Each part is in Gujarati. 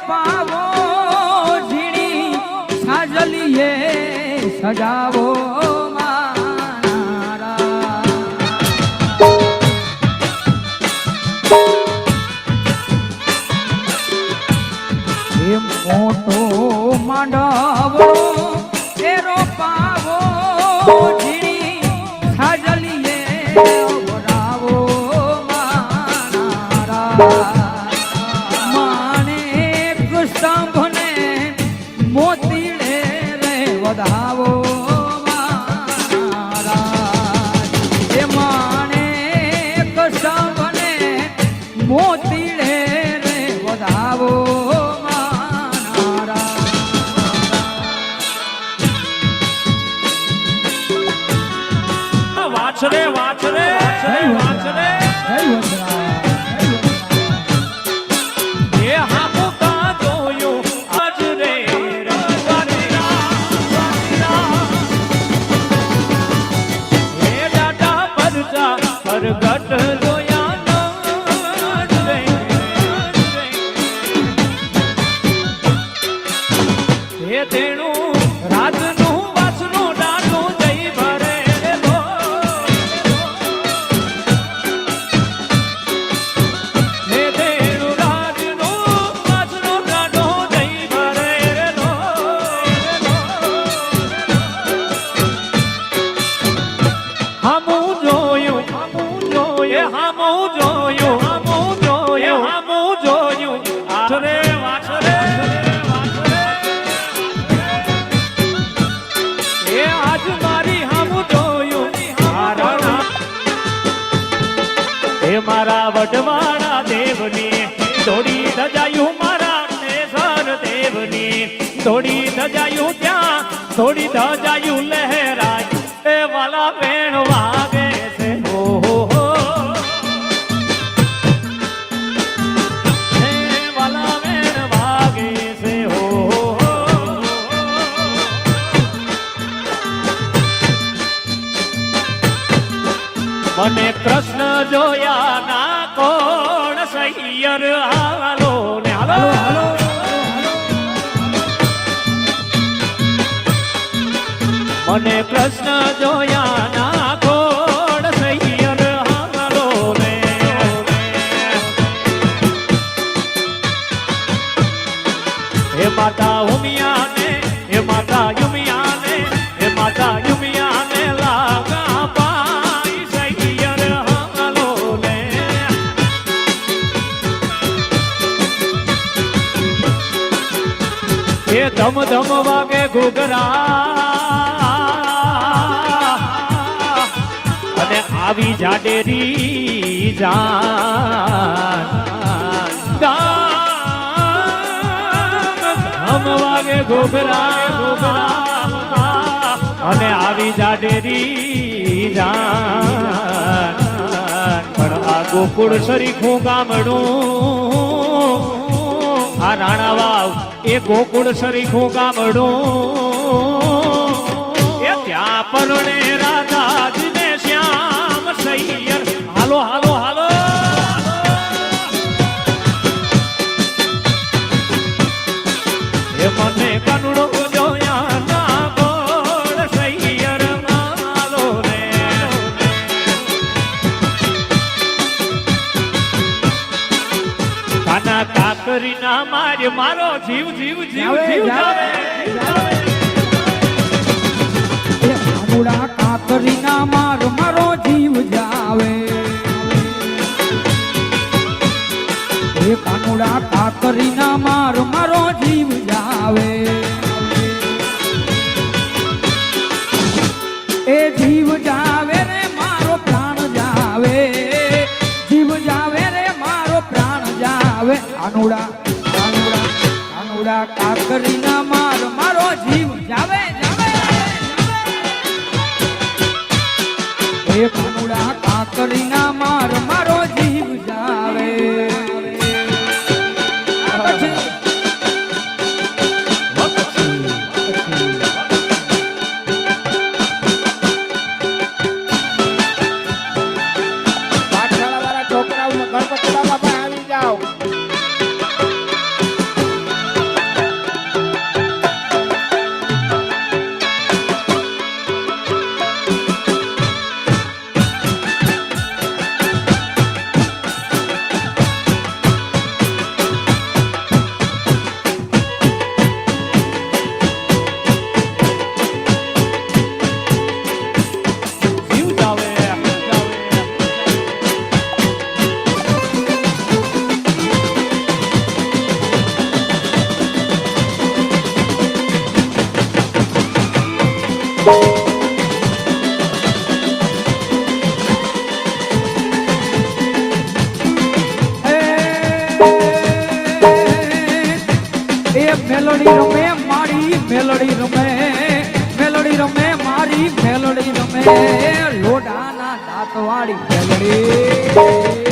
પાવો ઝીણી સાજલીએ સજાવો મોટો માંડવો તેરો પાવો ઝીણી સાજલીએ વરાવો માને સ્તંભને મોતીડે રે વધાવો એ માને સ્તંભને મોતીડે રે વધાવો વાછરે વાછરે વાછરે એ હામુ કા જોયું આજ રે એ દાદા પરજા પરગટ જોયા રે એ તેણું રાતનું વાસનું ડાટું જઈ ભરે મારા વડવાળા દેવની દોડી ધજાયું મારા નેસર દેવની દોડી ધજાયું ત્યાં દોડી ધજાયું લહેરાય એ વાલા વેણ વાગે છે ઓહો એ વાલા વેણ વાગે છે ઓહો મને કૃષ્ણ જોયા ના કોણ સૈયર હાલો ને હાલો હાલો મને કૃષ્ણ જોયા ના કોણ સૈયર હાલો ને હે માતા ઉમિયા ને હે માતા યુમિયા ને હે માતા યુમિયા ને લાગા ધમ ધમ વાગે ઘૂઘરા અને આવી જાડેરી ધમ વાગે ઘૂઘરા અને આવી જાડેરી પણ આ ગોકુળ સરીખું ગામડું આ રાણા વાવ એ ગોકુળ સરીખું ગામડું એ ત્યાં પરણે રાધાજીને શ્યામ સૈયર હાલો હાલો હાલો એ મને કનુડો જોયા ના ગોળ સૈયર હાલો રે કાના કાકરી ના મારે મારો જીવ જીવ જીવ જીવ જાવે કાનુડા કાકરી ના મારો જીવ જાવે એ કાનુડા કાકરી ના મારો જીવ જાવે એ જીવ જાવે રે મારો પ્રાણ જાવે જીવ જાવે રે મારો પ્રાણ જાવે કાનુડા કાનુડા કાનુડા કાકરી ના મારો જીવ જાવે જાવે એ કાનુડા કાકરી ના મારો જીવ જાવે એ મેલોડી રમે મારી મેલોડી રમે મેલોડી રમે મારી મેલોડી રમે લોઢાના દાંત વાળી મેલોડી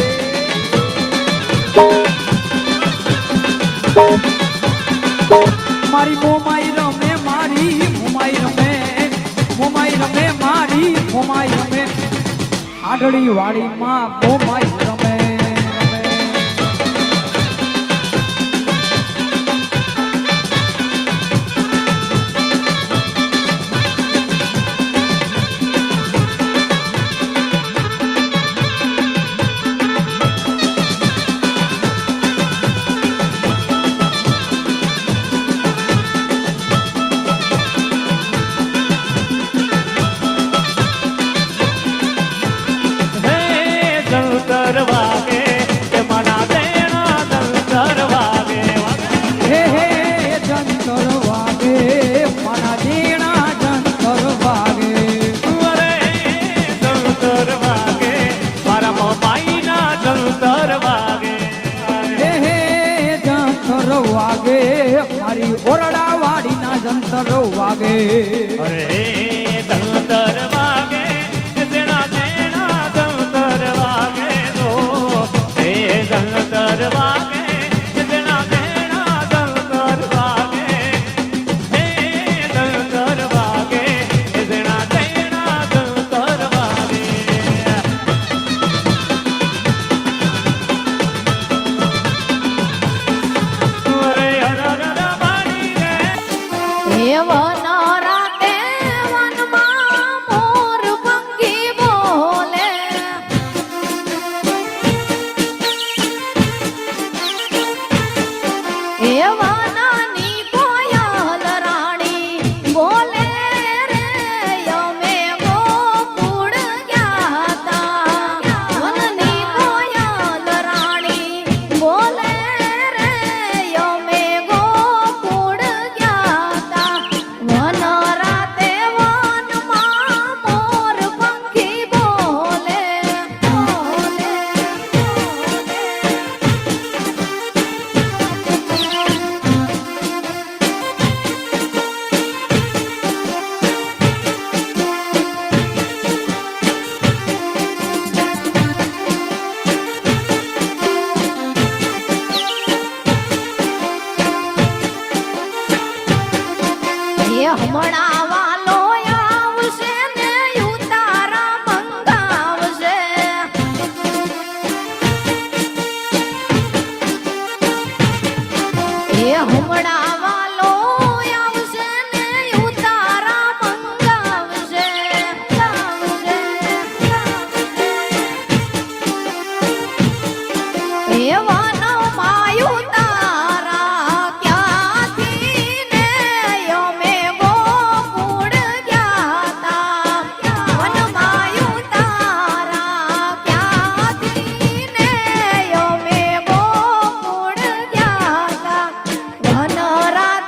મારી મોમાઈ રમે મારી મોમાઈ રમે મોમાઈ રમે મારી મોમાઈ રમે આઢળી વાળી માં મોમાઈ રમે મારી ઓરડા વાડી ના જંતર વાગે અરે જંતર વાગે તેના તેના જંતર વાગે તો હે જંતર વાગે તેના તેના જંતર વાગે હે જંતર વાગે તેના તેના જંતર વાગે હમણાં વાલો આવશે ને ઉતારા મંગાવશે એ હમણાં વાલો આવશે ને ઉતારા મંગાવશે એવાનો માયું તારા ક્યાંથી ને અમે ગોકુળ ગયા તા વન માયું તારા ક્યાંથી ને અમે ગોકુળ ગયા તા વન રાત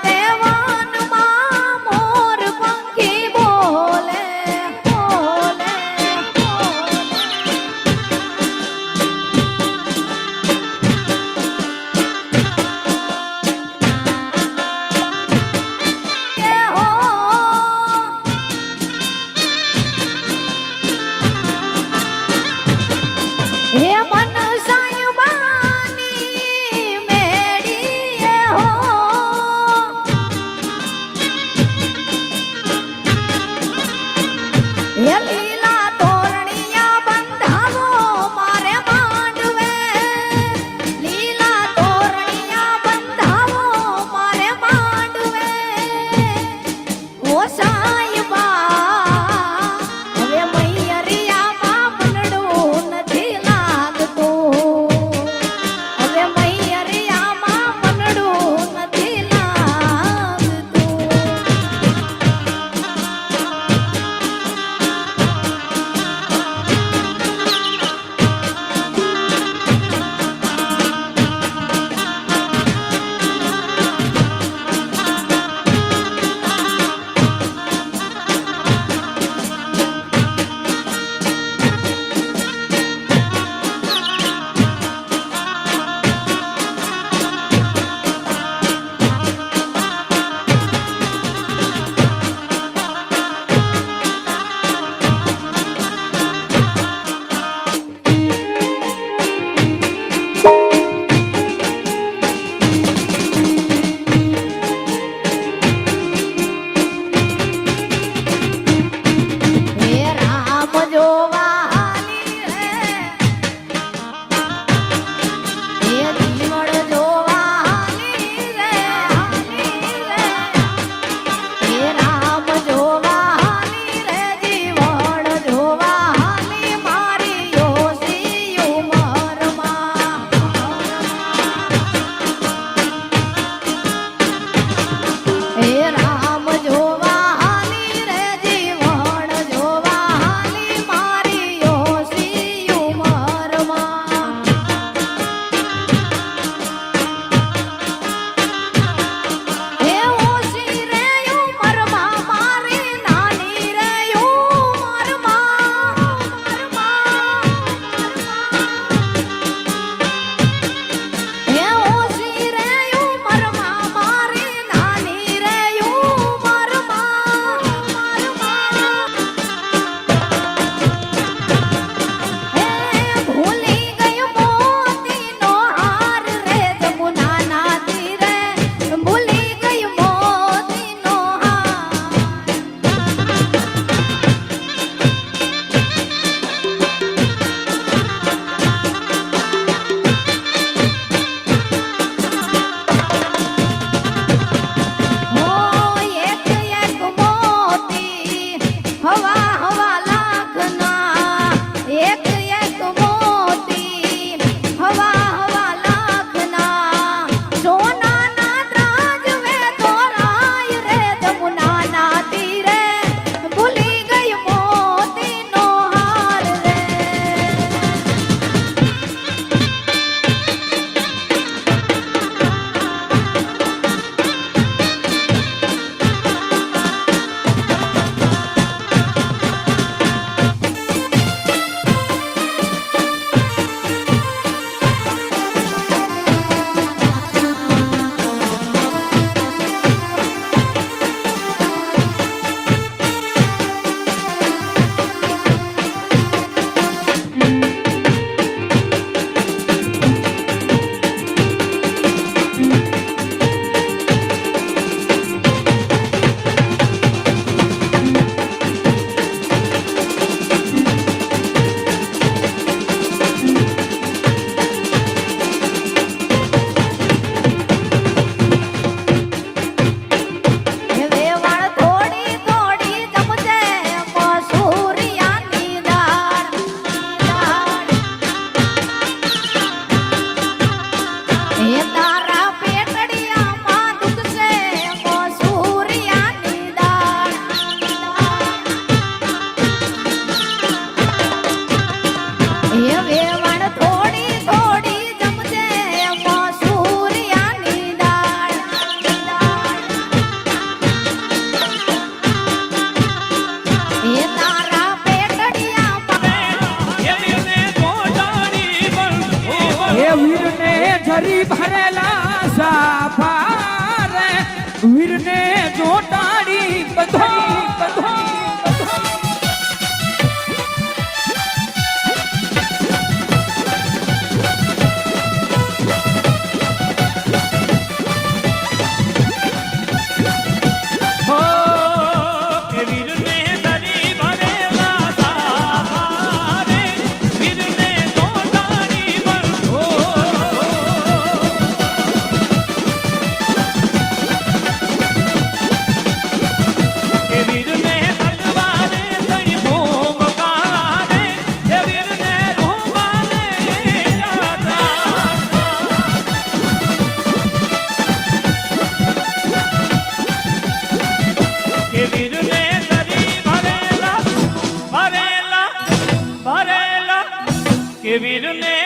વીરને જોટાડી બધો બધો કે વીરને